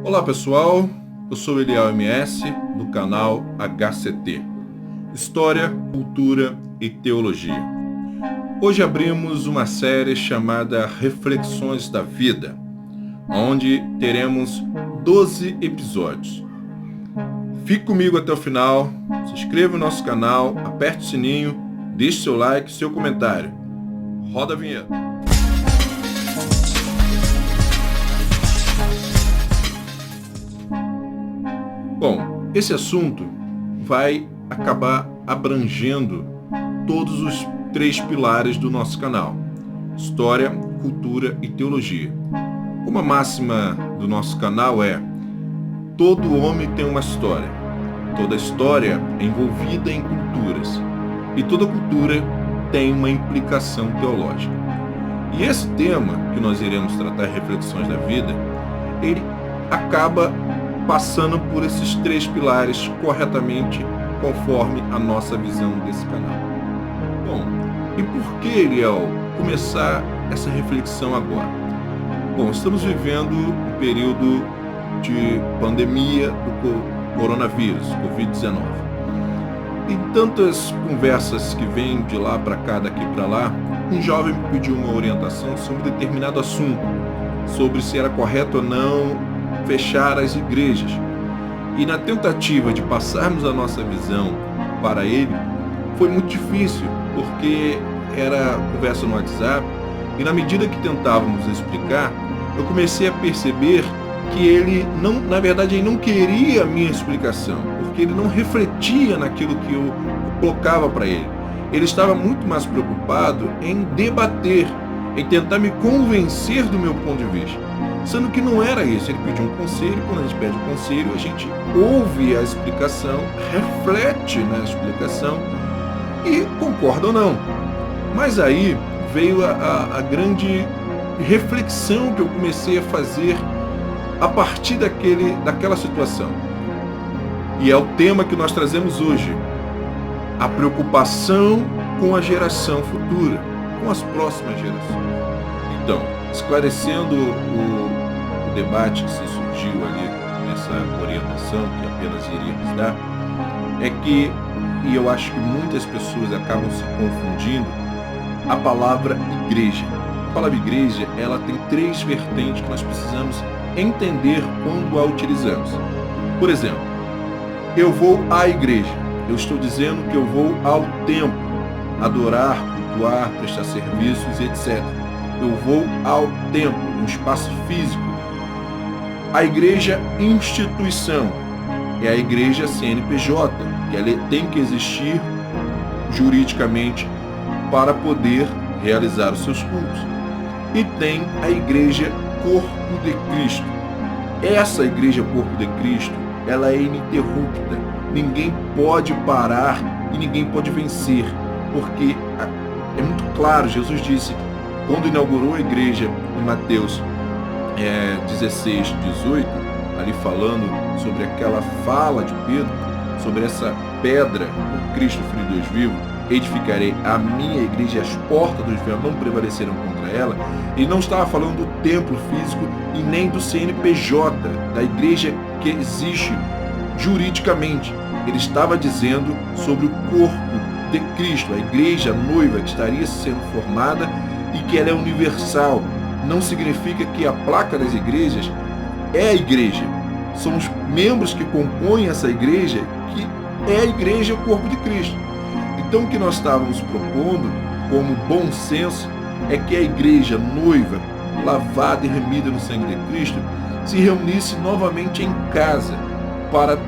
Olá pessoal, eu sou Eliel MS do canal HCT, História, Cultura e Teologia. Hoje abrimos uma série chamada Reflexões da Vida, onde teremos 12 episódios. Fique comigo até o final, se inscreva no nosso canal, aperte o sininho, deixe seu like, seu comentário. Roda a vinheta. Bom, esse assunto vai acabar abrangendo todos os 3 pilares do nosso canal: História, Cultura e Teologia. Uma máxima do nosso canal é: todo homem tem uma história, toda história é envolvida em culturas e toda cultura tem uma implicação teológica. E esse tema que nós iremos tratar, Reflexões da Vida, ele acaba passando por esses 3 pilares corretamente, conforme a nossa visão desse canal. Bom, e por que, Eliel, começar essa reflexão agora? Bom, estamos vivendo um período de pandemia do coronavírus, Covid-19. Em tantas conversas que vêm de lá para cá, daqui para lá, um jovem me pediu uma orientação sobre determinado assunto, sobre se era correto ou não fechar as igrejas. E na tentativa de passarmos a nossa visão para ele, foi muito difícil, porque era conversa no WhatsApp, e na medida que tentávamos explicar, eu comecei a perceber que ele não, na verdade, ele não queria a minha explicação, porque ele não refletia naquilo que eu colocava para ele. Ele estava muito mais preocupado em debater, em tentar me convencer do meu ponto de vista. Sendo que não era isso. Ele pediu um conselho, quando a gente pede um conselho, a gente ouve a explicação, reflete na explicação e concorda ou não. Mas aí veio a grande reflexão que eu comecei a fazer a partir daquela situação. E é o tema que nós trazemos hoje: a preocupação com a geração futura, com as próximas gerações. Então, esclarecendo o debate que se surgiu ali nessa orientação que apenas iríamos dar, é que, e eu acho que muitas pessoas acabam se confundindo, a palavra igreja. A palavra igreja, ela tem 3 vertentes que nós precisamos entender quando a utilizamos. Por exemplo, eu vou à igreja. Eu estou dizendo que eu vou ao templo, adorar, cultuar, prestar serviços, etc. Eu vou ao templo, um espaço físico. A igreja instituição é a igreja CNPJ, que ela tem que existir juridicamente para poder realizar os seus cultos. E tem a igreja Corpo de Cristo. Essa igreja Corpo de Cristo, ela é ininterrupta. Ninguém pode parar e ninguém pode vencer, porque é muito claro, Jesus disse, quando inaugurou a igreja em Mateus 16, 18, ali falando sobre aquela fala de Pedro, sobre essa pedra, o Cristo Filho de Deus vivo, edificarei a minha igreja e as portas do inferno não prevalecerão contra ela. Ele não estava falando do templo físico e nem do CNPJ, da igreja que existe juridicamente. Ele estava dizendo sobre o corpo de Cristo, a igreja noiva que estaria sendo formada e que ela é universal. Não significa que a placa das igrejas é a igreja. São os membros que compõem essa igreja, que é a igreja, o corpo de Cristo. Então o que nós estávamos propondo, como bom senso, é que a igreja noiva, lavada e remida no sangue de Cristo, se reunisse novamente em casa para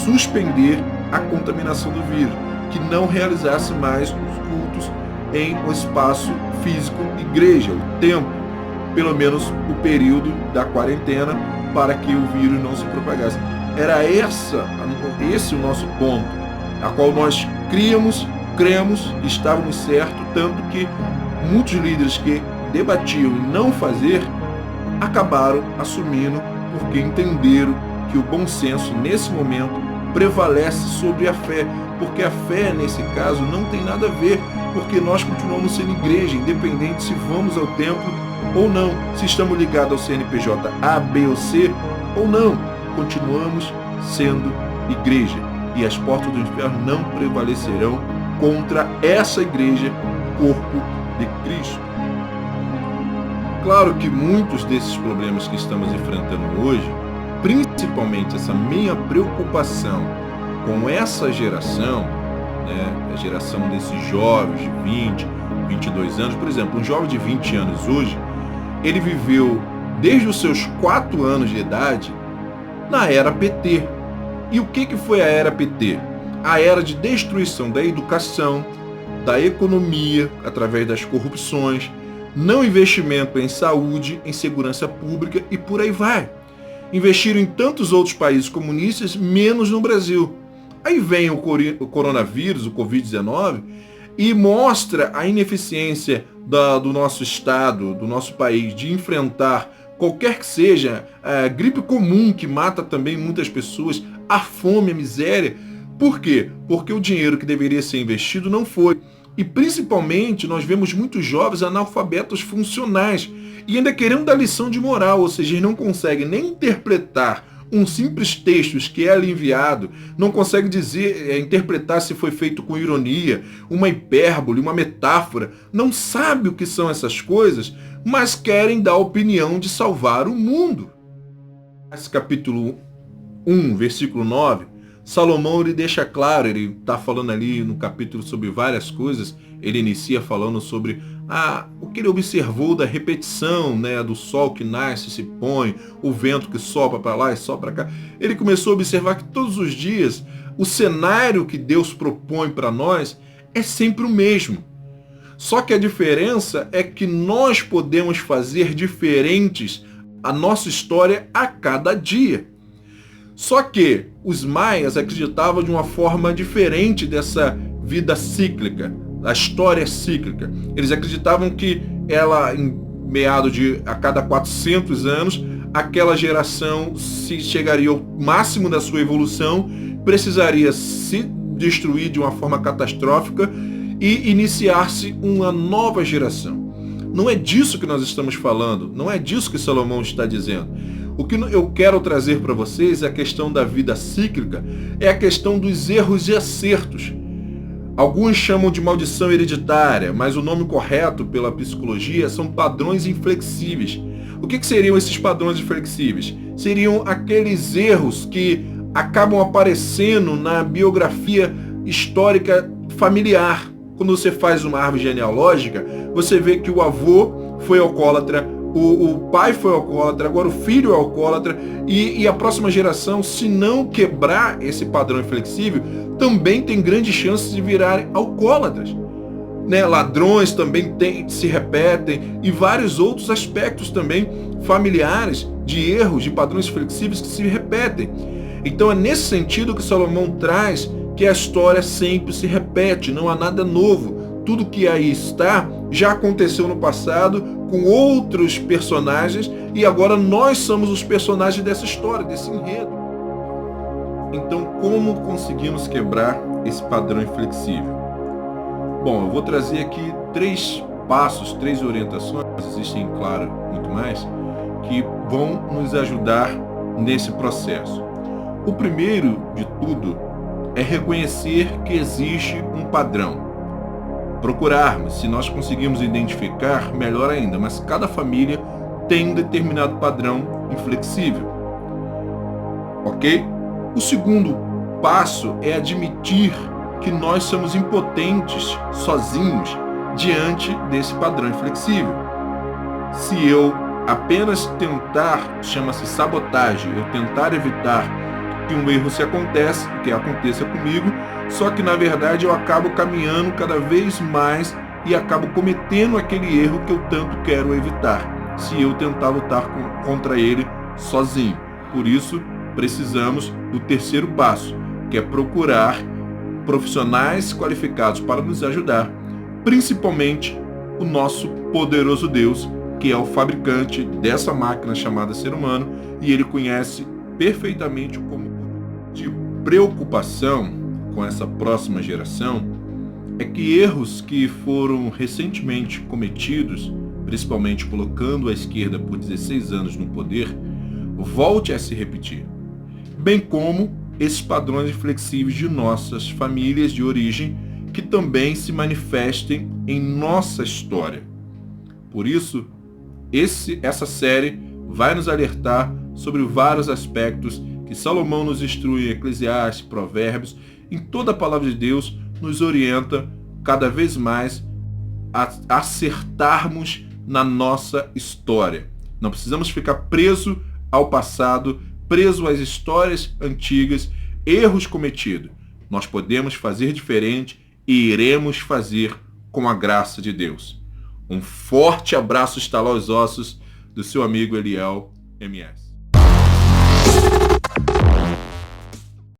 suspender a contaminação do vírus, que não realizasse mais os cultos em um espaço físico, igreja, o templo, pelo menos o período da quarentena, para que o vírus não se propagasse. Era esse o nosso ponto, a qual nós cremos, estávamos certos, tanto que muitos líderes que debatiam em não fazer, acabaram assumindo, porque entenderam que o bom senso, nesse momento, prevalece sobre a fé, porque a fé, nesse caso, não tem nada a ver, porque nós continuamos sendo igreja, independente se vamos ao templo ou não, se estamos ligados ao CNPJ A, B ou C, ou não, continuamos sendo igreja e as portas do inferno não prevalecerão contra essa igreja, corpo de Cristo. Claro que muitos desses problemas que estamos enfrentando hoje, principalmente essa minha preocupação com essa geração, a geração desses jovens de 20, 22 anos, por exemplo, um jovem de 20 anos hoje, ele viveu desde os seus 4 anos de idade na era PT. E o que foi a era PT? A era de destruição da educação, da economia, através das corrupções, não investimento em saúde, em segurança pública e por aí vai. Investiram em tantos outros países comunistas, menos no Brasil. Aí vem o coronavírus, o Covid-19, e mostra a ineficiência do nosso Estado, do nosso país, de enfrentar qualquer que seja a gripe comum que mata também muitas pessoas, a fome, a miséria. Por quê? Porque o dinheiro que deveria ser investido não foi. E principalmente nós vemos muitos jovens analfabetos funcionais e ainda querendo dar lição de moral, ou seja, eles não conseguem nem interpretar um simples texto que é ali enviado, não consegue interpretar se foi feito com ironia, uma hipérbole, uma metáfora, não sabe o que são essas coisas, mas querem dar a opinião de salvar o mundo. Esse capítulo 1, versículo 9, Salomão ele deixa claro, ele está falando ali no capítulo sobre várias coisas, ele inicia falando sobre o que ele observou da repetição, do sol que nasce e se põe, o vento que sopra para lá e sopra para cá. Ele começou a observar que todos os dias o cenário que Deus propõe para nós é sempre o mesmo. Só que a diferença é que nós podemos fazer diferentes a nossa história a cada dia. Só que os maias acreditavam de uma forma diferente dessa vida cíclica, a história cíclica. Eles acreditavam que ela, em meado de a cada 400 anos, aquela geração se chegaria ao máximo da sua evolução, precisaria se destruir de uma forma catastrófica e iniciar-se uma nova geração. Não é disso que nós estamos falando, não é disso que Salomão está dizendo. O que eu quero trazer para vocês é a questão da vida cíclica, é a questão dos erros e acertos. Alguns chamam de maldição hereditária, mas o nome correto pela psicologia são padrões inflexíveis. O que seriam esses padrões inflexíveis? Seriam aqueles erros que acabam aparecendo na biografia histórica familiar. Quando você faz uma árvore genealógica, você vê que o avô foi alcoólatra, o pai foi alcoólatra, agora o filho é alcoólatra, e a próxima geração, se não quebrar esse padrão inflexível, também tem grandes chances de virarem alcoólatras. Ladrões também se repetem, e vários outros aspectos também familiares de erros, de padrões flexíveis que se repetem. Então é nesse sentido que Salomão traz que a história sempre se repete, não há nada novo. Tudo que aí está já aconteceu no passado com outros personagens e agora nós somos os personagens dessa história, desse enredo. Então, como conseguimos quebrar esse padrão inflexível? Bom, eu vou trazer aqui 3 passos, 3 orientações, existem, claro, muito mais, que vão nos ajudar nesse processo. O primeiro de tudo é reconhecer que existe um padrão. Procurarmos, se nós conseguirmos identificar, melhor ainda, mas cada família tem um determinado padrão inflexível. Ok? O segundo passo é admitir que nós somos impotentes sozinhos diante desse padrão inflexível. Se eu apenas tentar, chama-se sabotagem, eu tentar evitar que um erro que aconteça comigo, só que na verdade eu acabo caminhando cada vez mais e acabo cometendo aquele erro que eu tanto quero evitar, se eu tentar lutar contra ele sozinho. Por isso, precisamos do terceiro passo, que é procurar profissionais qualificados para nos ajudar, principalmente o nosso poderoso Deus, que é o fabricante dessa máquina chamada ser humano, e ele conhece perfeitamente o comum. De preocupação com essa próxima geração é que erros que foram recentemente cometidos, principalmente colocando a esquerda por 16 anos no poder, volte a se repetir, bem como esses padrões flexíveis de nossas famílias de origem que também se manifestem em nossa história. Por isso, essa série vai nos alertar sobre vários aspectos que Salomão nos instrui em Eclesiastes, Provérbios, em toda a palavra de Deus nos orienta cada vez mais a acertarmos na nossa história. Não precisamos ficar preso ao passado, preso às histórias antigas, erros cometidos. Nós podemos fazer diferente e iremos fazer com a graça de Deus. Um forte abraço estalar aos ossos do seu amigo Eliel MS.